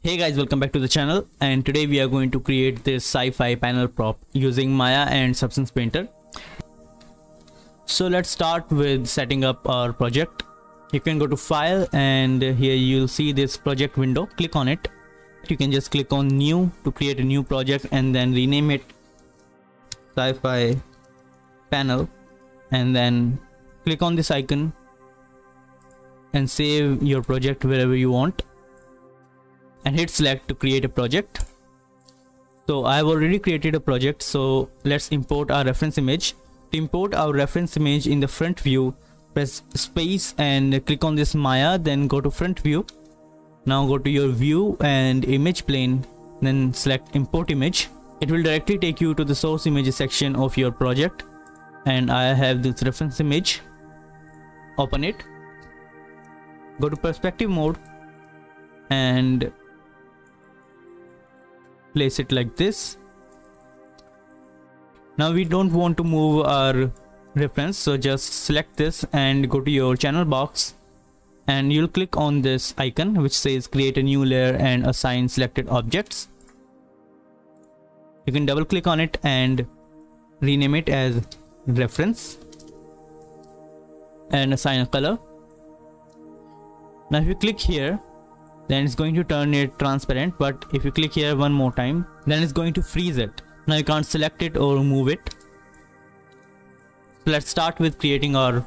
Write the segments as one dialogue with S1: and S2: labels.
S1: Hey guys, welcome back to the channel, and today we are going to create this sci-fi panel prop using Maya and Substance Painter. So let's start with setting up our project. You can go to File, and here you'll see this project window. Click on it. You can just click on New to create a new project and then rename it Sci-Fi Panel, and then click on this icon and save your project wherever you want. And hit select to create a project. So I have already created a project, so let's import our reference image. To import our reference image in the front view, press space and click on this Maya, then go to front view. Now go to your view and image plane, then select import image. It will directly take you to the source images section of your project, and I have this reference image. Open it, go to perspective mode and place it like this. Now we don't want to move our reference, so just select this and go to your channel box, and you'll click on this icon which says create a new layer and assign selected objects. You can double click on it and rename it as reference and assign a color. Now if you click here, then it's going to turn it transparent, but if you click here one more time, then it's going to freeze it. Now you can't select it or move it. So let's start with creating our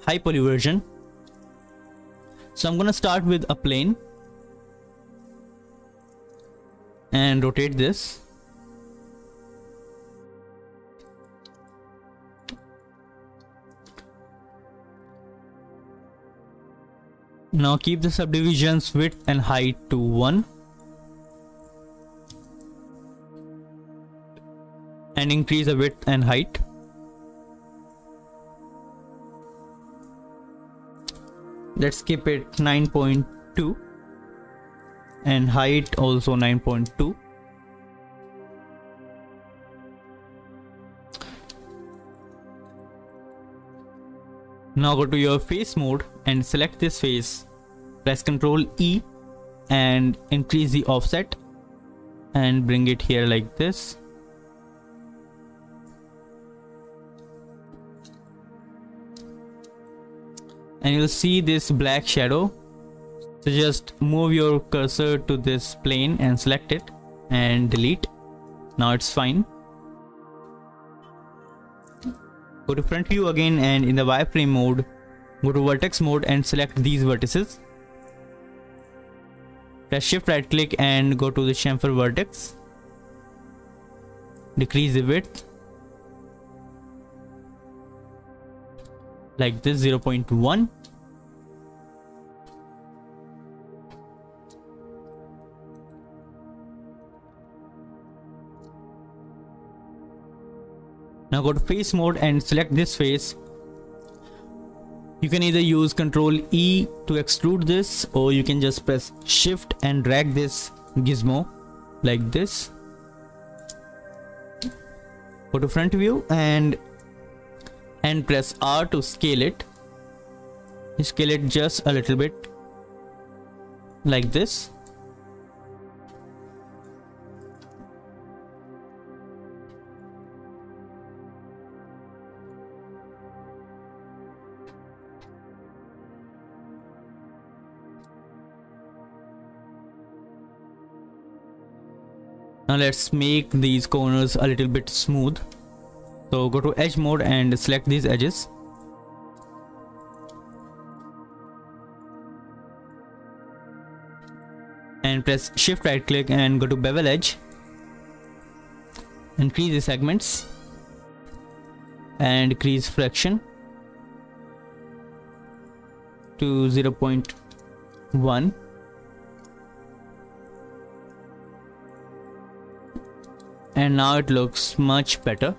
S1: high poly version. So I'm gonna start with a plane and rotate this. Now keep the subdivisions width and height to 1 and increase the width and height. Let's keep it 9.2 and height also 9.2. Now go to your face mode and select this face. Press Ctrl E and increase the offset and bring it here like this. And you'll see this black shadow. So just move your cursor to this plane and select it and delete. Now it's fine. Go to front view again, and in the wireframe mode, go to vertex mode and select these vertices. Press shift right click and go to the chamfer vertex. Decrease the width like this, 0.1. Now go to face mode and select this face. You can either use Ctrl E to extrude this, or you can just press shift and drag this gizmo like this. Go to front view and press R to scale it. Scale it just a little bit like this. Now let's make these corners a little bit smooth. So go to edge mode and select these edges. And press shift right click and go to bevel edge. Increase the segments and decrease friction to 0.1. And now it looks much better.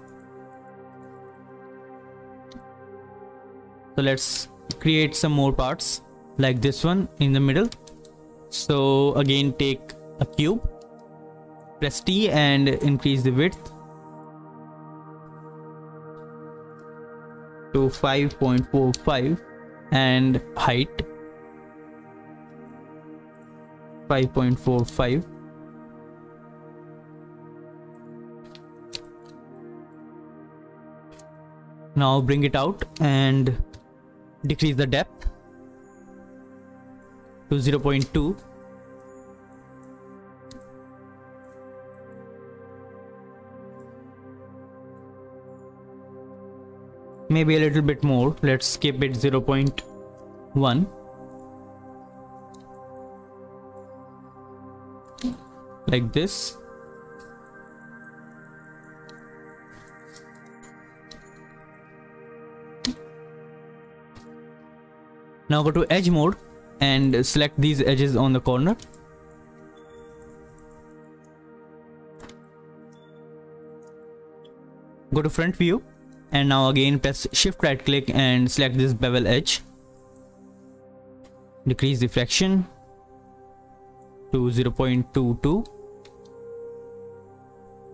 S1: So let's create some more parts like this one in the middle. So again, take a cube, press T and increase the width to 5.45 and height 5.45. Now bring it out and decrease the depth to 0.2. Maybe a little bit more. Let's keep it 0.1. Like this. Now go to edge mode and select these edges on the corner. Go to front view and now again press shift right click and select this bevel edge. Decrease the fraction to 0.22,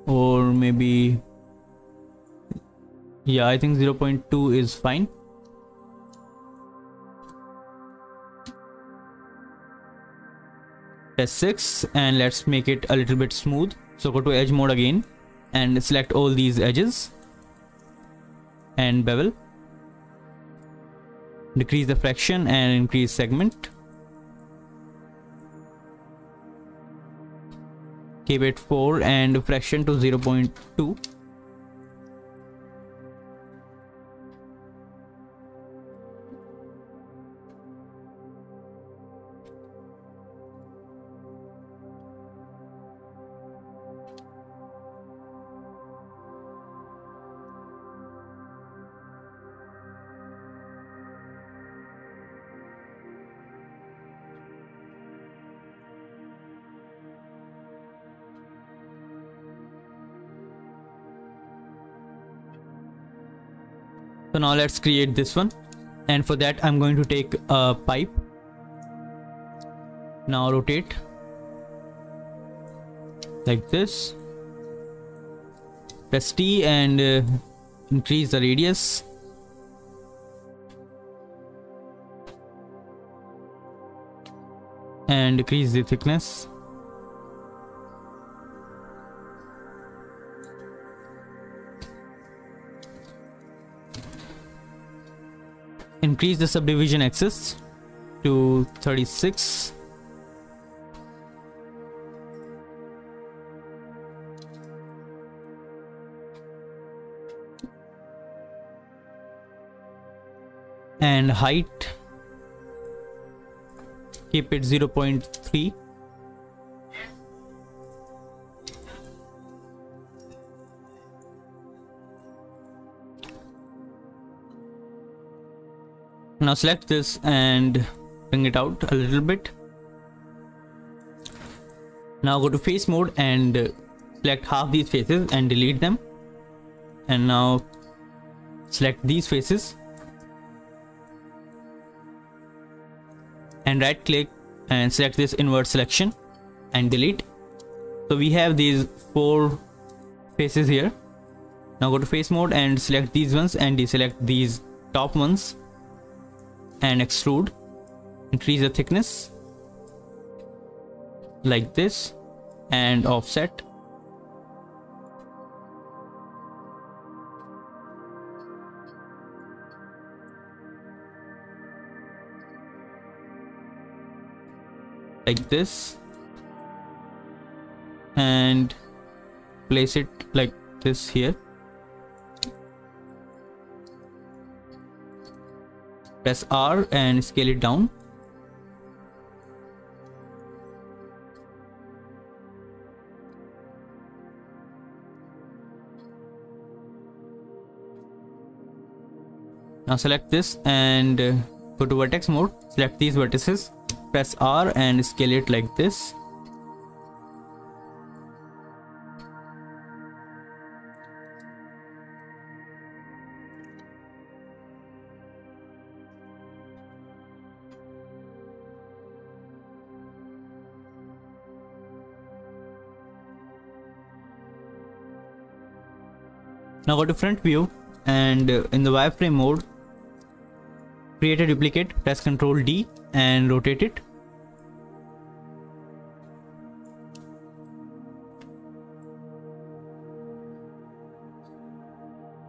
S1: or maybe, yeah, I think 0.2 is fine. Press 6 and let's make it a little bit smooth. So go to edge mode again and select all these edges and bevel. Decrease the fraction and increase segment. Keep it 4 and fraction to 0.2. So now let's create this one, and for that I'm going to take a pipe. Now rotate like this. Press T and increase the radius. And decrease the thickness. Increase the subdivision axis to 36. And height, keep it 0.3. Now select this and bring it out a little bit. Now go to face mode and select half these faces and delete them. And now select these faces and right click and select this invert selection and delete. So we have these 4 faces here. Now go to face mode and select these ones and deselect these top ones and extrude. Increase the thickness like this and offset. Like this and place it like this here. Press R and scale it down. Now select this and go to vertex mode. Select these vertices. Press R and scale it like this. Now go to front view and in the wireframe mode, create a duplicate, press Ctrl D and rotate it.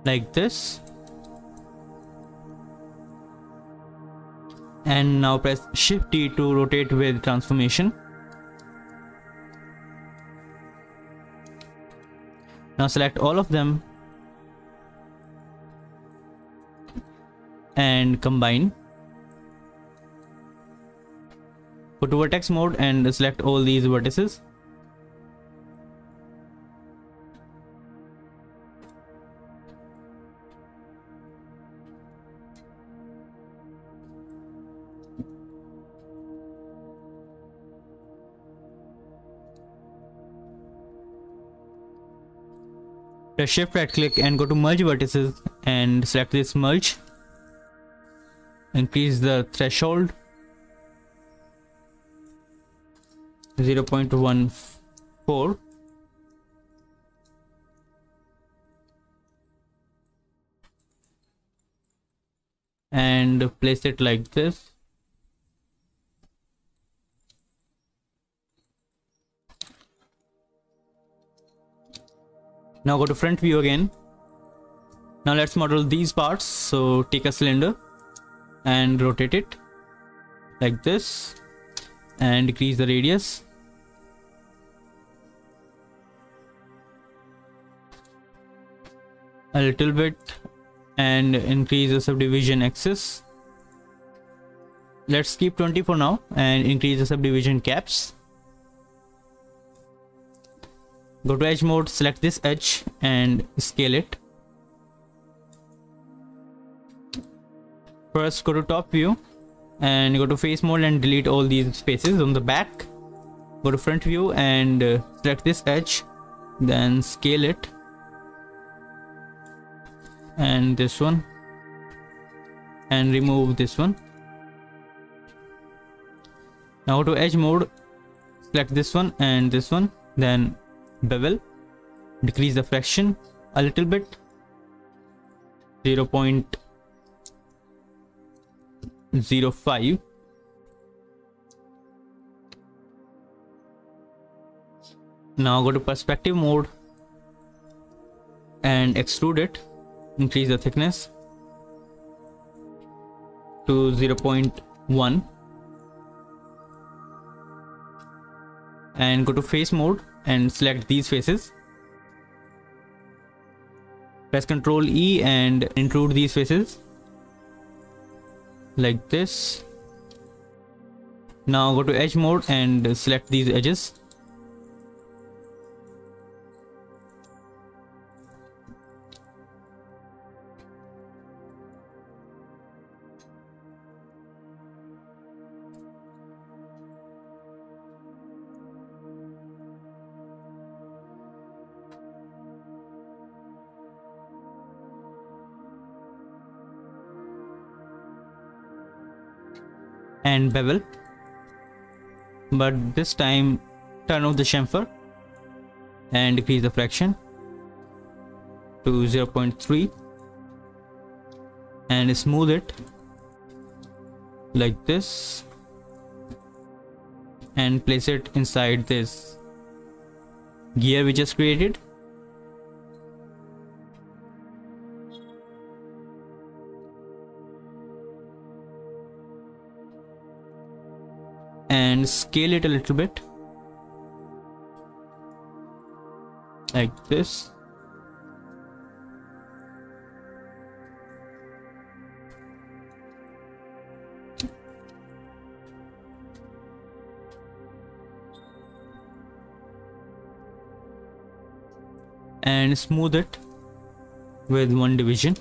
S1: like this. And now press Shift T to rotate with transformation. Now select all of them and combine. Go to vertex mode and select all these vertices. Press Shift right click and go to merge vertices and select this merge. Increase the threshold 0.14. And place it like this. Now go to front view again. Now let's model these parts. So take a cylinder and rotate it like this and decrease the radius. A little bit and increase the subdivision axis. Let's keep 20 for now and increase the subdivision caps. Go to edge mode, select this edge and scale it. First go to top view and go to face mode and delete all these faces on the back. Go to front view and select this edge, then scale it, and this one, and remove this one. Now go to edge mode, select this one and this one, then bevel, decrease the fraction a little bit, 0.05. Now go to perspective mode and extrude it, increase the thickness to 0.1 and go to face mode and select these faces. Press Ctrl E and intrude these faces like this. Now go to edge mode and select these edges. And bevel, but this time turn off the chamfer and decrease the fraction to 0.3 and smooth it like this and place it inside this gear we just created. And scale it a little bit like this. And smooth it with one division.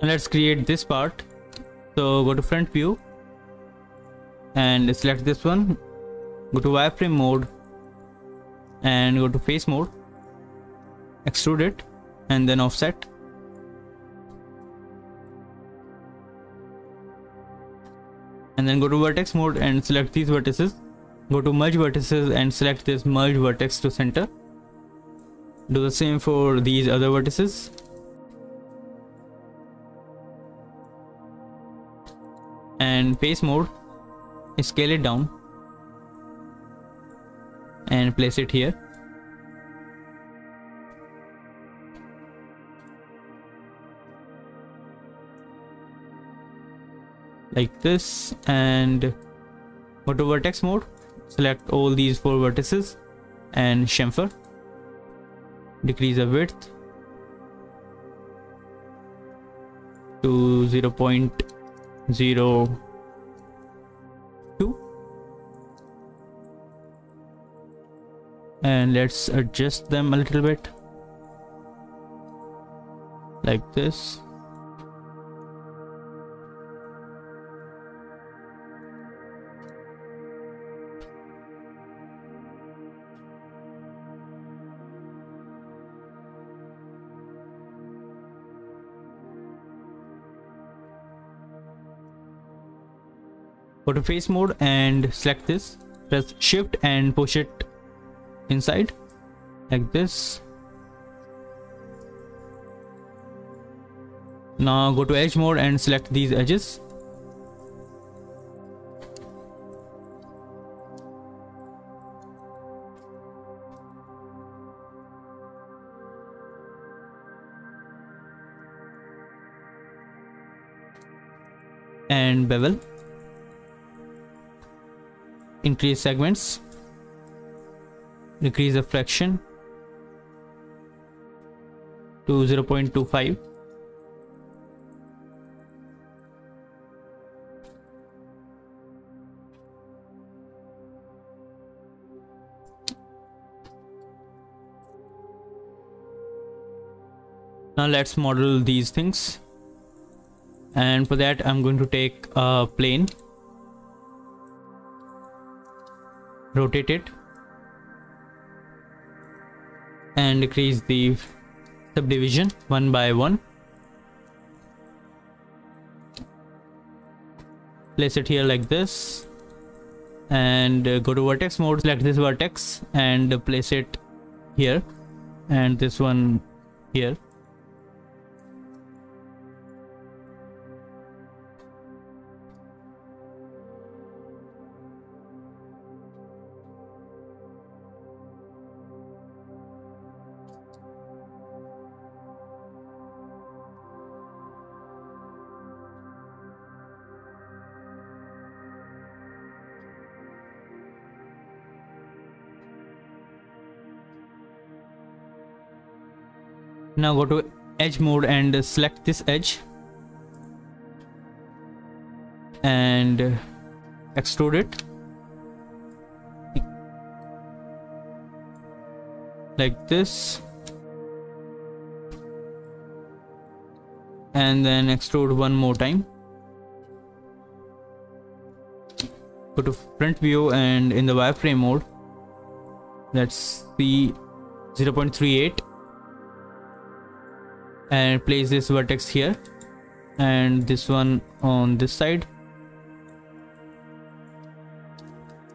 S1: Let's create this part. So go to front view and select this one, go to wireframe mode and go to face mode, extrude it and then offset. and then go to vertex mode and select these vertices. Go to merge vertices and select this merge vertex to center. Do the same for these other vertices. And face mode, scale it down and place it here. Like this, and go to vertex mode, select all these 4 vertices and chamfer. Decrease the width to 0.02, and let's adjust them a little bit like this. Go to face mode and select this, press shift and push it inside like this. Now go to edge mode and select these edges. And bevel. Increase segments, decrease the fraction to 0.25. Now let's model these things, and for that I'm going to take a plane, rotate it and decrease the subdivision 1 by 1. Place it here like this, and go to vertex mode, select this vertex and place it here, and this one here. Now go to edge mode and select this edge and extrude it like this, and then extrude one more time. Go to front view and in the wireframe mode, let's see 0.38. and place this vertex here and this one on this side.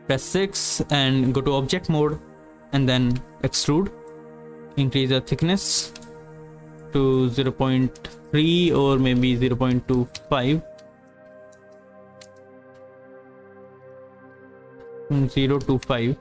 S1: Press 6 and go to object mode and then extrude. Increase the thickness to 0.3 or maybe 0.25. 0.25.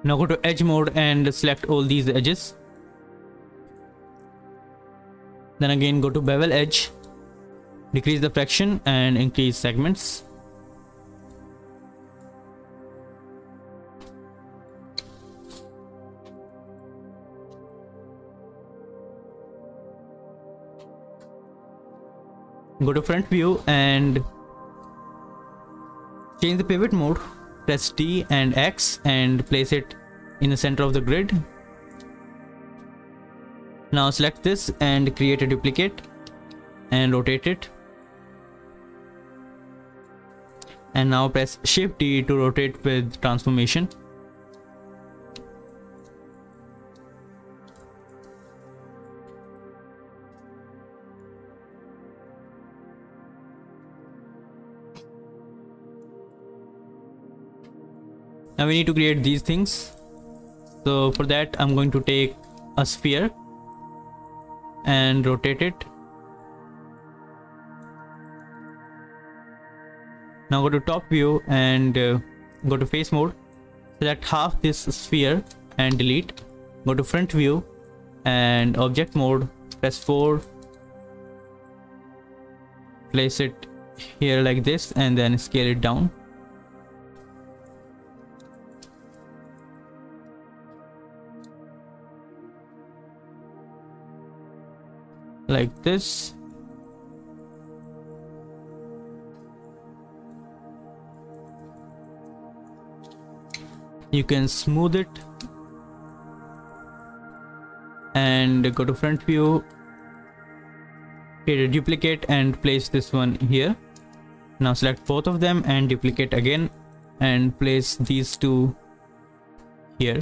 S1: Now go to edge mode and select all these edges. Then again go to bevel edge, decrease the fraction and increase segments. Go to front view and change the pivot mode press D and X and place it in the center of the grid. Now select this and create a duplicate and rotate it. And now press Shift D to rotate with transformation. Now we need to create these things. So for that I'm going to take a sphere and rotate it. Now go to top view and go to face mode. Select half this sphere and delete. Go to front view and object mode. Press 4. Place it here like this and then scale it down. Like this. You can smooth it and go to front view, create a duplicate and place this one here. Now select both of them and duplicate again and place these two here.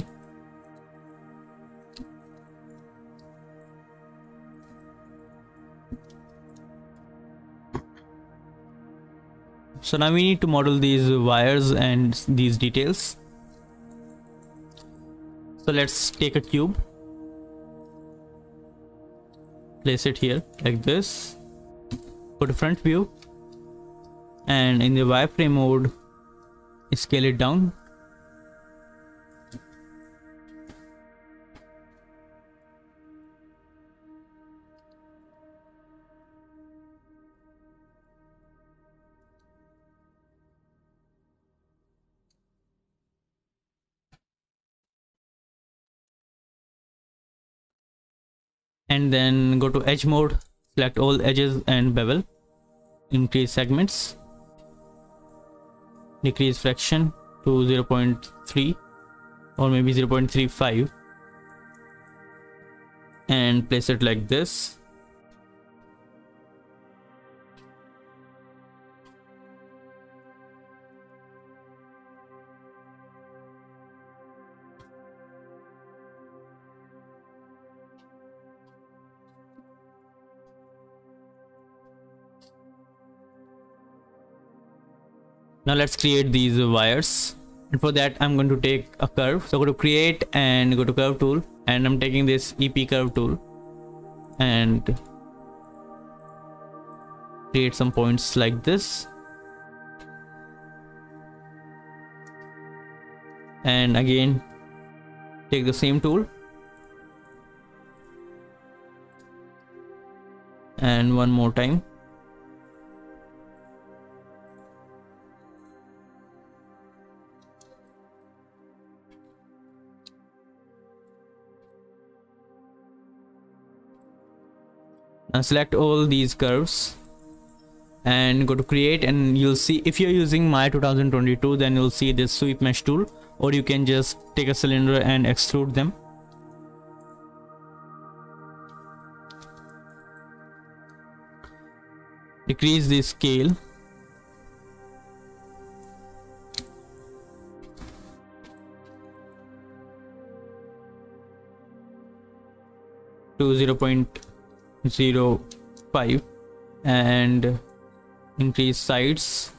S1: So now we need to model these wires and these details. So let's take a cube, place it here like this, go to front view and in the wireframe mode scale it down. And then go to edge mode, select all edges and bevel, increase segments, decrease fraction to 0.3 or maybe 0.35 and place it like this. Now let's create these wires, and for that I'm going to take a curve. So go to create and go to curve tool, and I'm taking this EP curve tool and create some points like this. And again take the same tool and one more time. Now select all these curves and go to create, and you'll see, if you're using Maya 2022, then you'll see this sweep mesh tool, or you can just take a cylinder and extrude them. Decrease the scale to 0.05 and increase sides,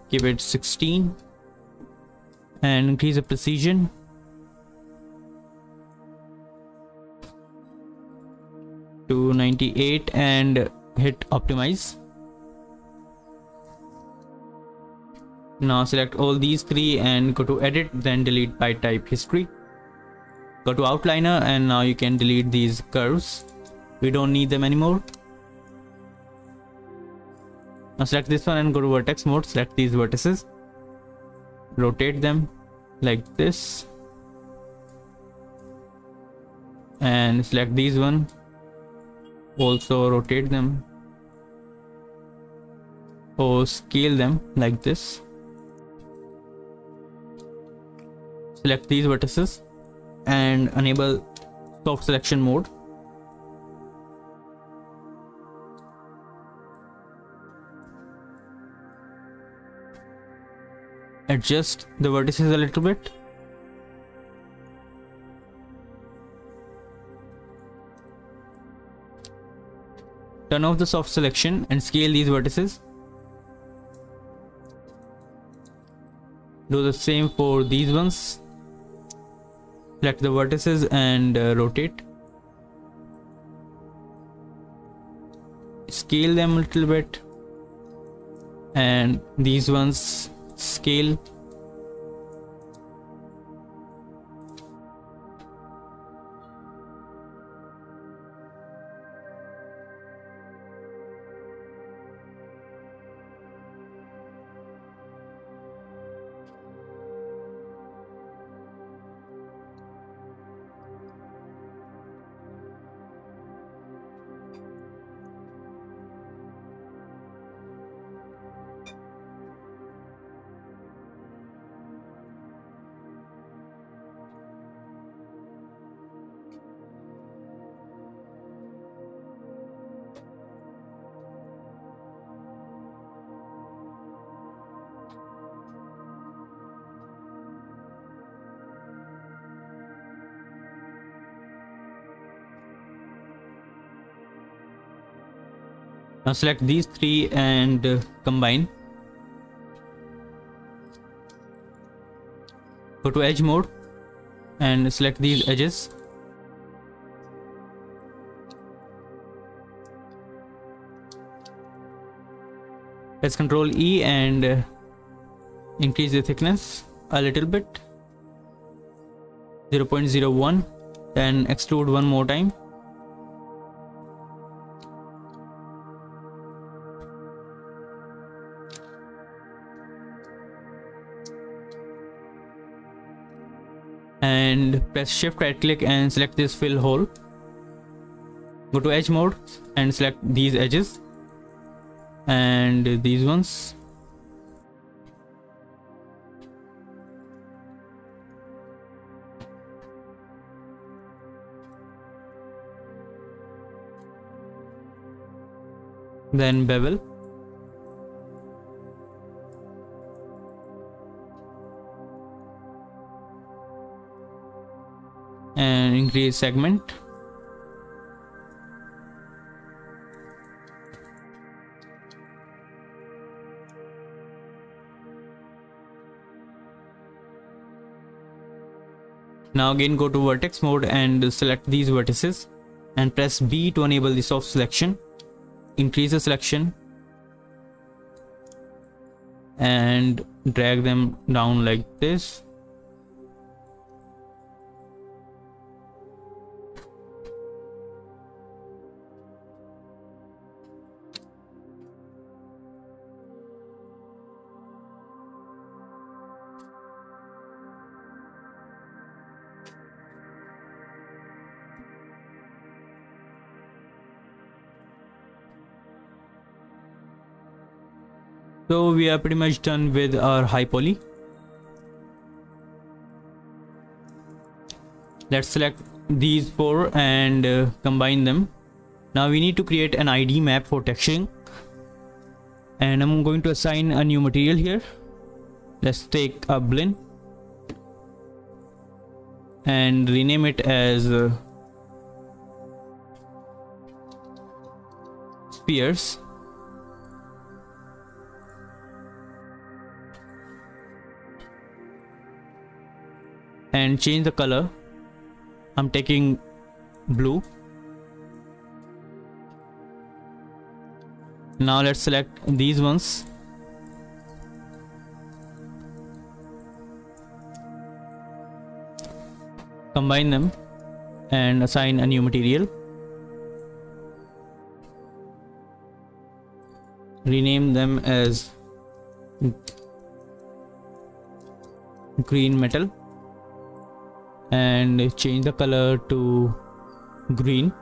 S1: give it 16 and increase the precision to 98 and hit optimize. Now select all these three and go to edit, then delete by type history. Go to outliner, and now you can delete these curves. We don't need them anymore. Now select this one and go to vertex mode, select these vertices, rotate them like this, and select these one, also rotate them or scale them like this. Select these vertices and enable soft selection mode. Adjust the vertices a little bit. Turn off the soft selection and scale these vertices. Do the same for these ones. Select the vertices and rotate. Scale them a little bit. And these ones scale. Now select these three and combine. Go to edge mode and select these edges. Press Ctrl E and increase the thickness a little bit, 0.01, then extrude one more time. And press shift right click and select this fill hole. Go to edge mode and select these edges and these ones. Then bevel. And increase segment. Now again go to vertex mode and select these vertices and press B to enable the soft selection. Increase the selection and drag them down like this. So we are pretty much done with our high poly. Let's select these four and combine them. Now we need to create an ID map for texturing, and I'm going to assign a new material here. Let's take a blend and rename it as spheres. And change the color. I'm taking blue. Now let's select these ones. Combine them and assign a new material. Rename them as green metal. And change the color to green.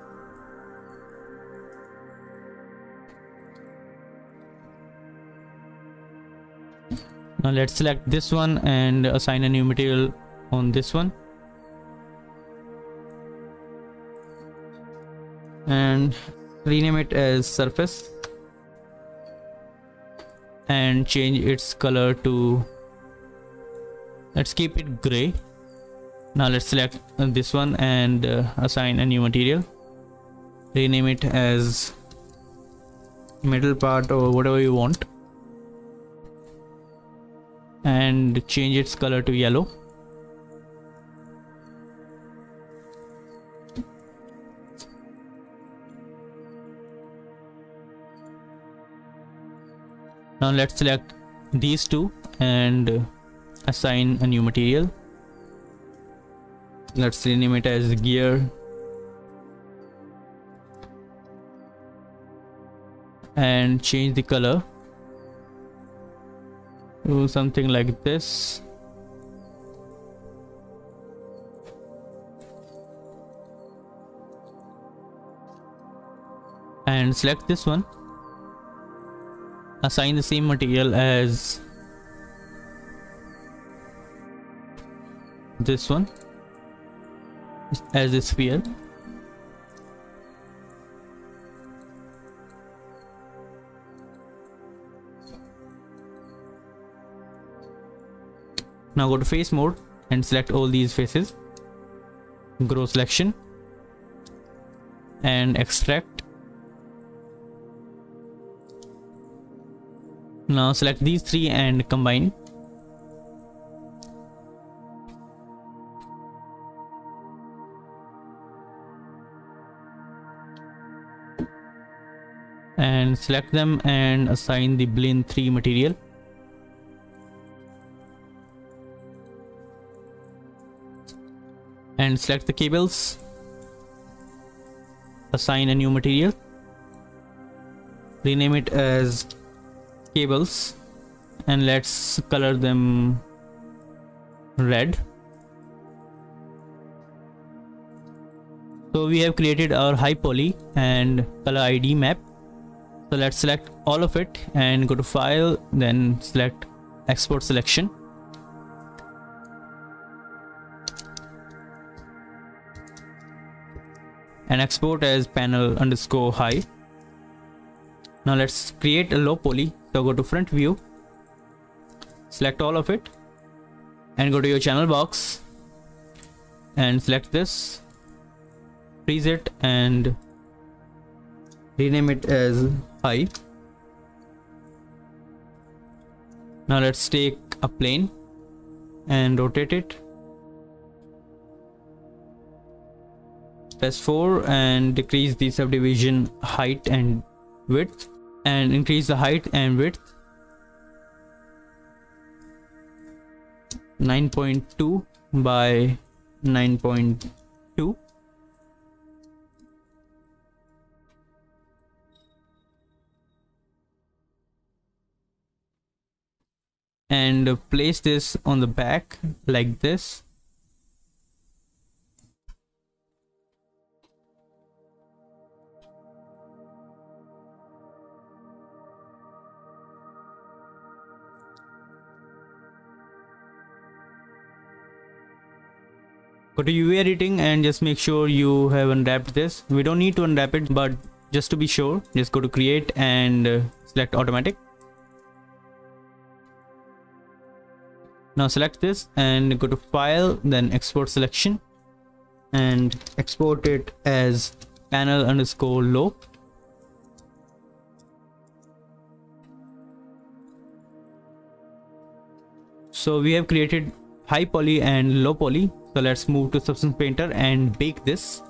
S1: Now let's select this one and assign a new material on this one and rename it as surface and change its color to, let's keep it gray. Now let's select this one and assign a new material, rename it as middle part or whatever you want, and change its color to yellow. Now let's select these two and assign a new material. Let's rename it as gear and change the color to something like this. And select this one, assign the same material as this one, as a sphere. Now go to face mode and select all these faces, grow selection and extract. Now select these three and combine. And select them and assign the blend 3 material. And select the cables, assign a new material, rename it as cables, and let's color them red. So we have created our high poly and color ID map. So let's select all of it and go to file, then select export selection. And export as panel_high. Now let's create a low poly. So go to front view, select all of it and go to your channel box and select this, freeze it and rename it as high. Now let's take a plane and rotate it. Press 4 and decrease the subdivision height and width, and increase the height and width 9.2 by 9.2. And place this on the back like this. Go to UV editing and just make sure you have unwrapped this. We don't need to unwrap it, but just to be sure, just go to create and select automatic. Now select this and go to file, then export selection and export it as panel_low. So we have created high poly and low poly. So let's move to Substance Painter and bake this.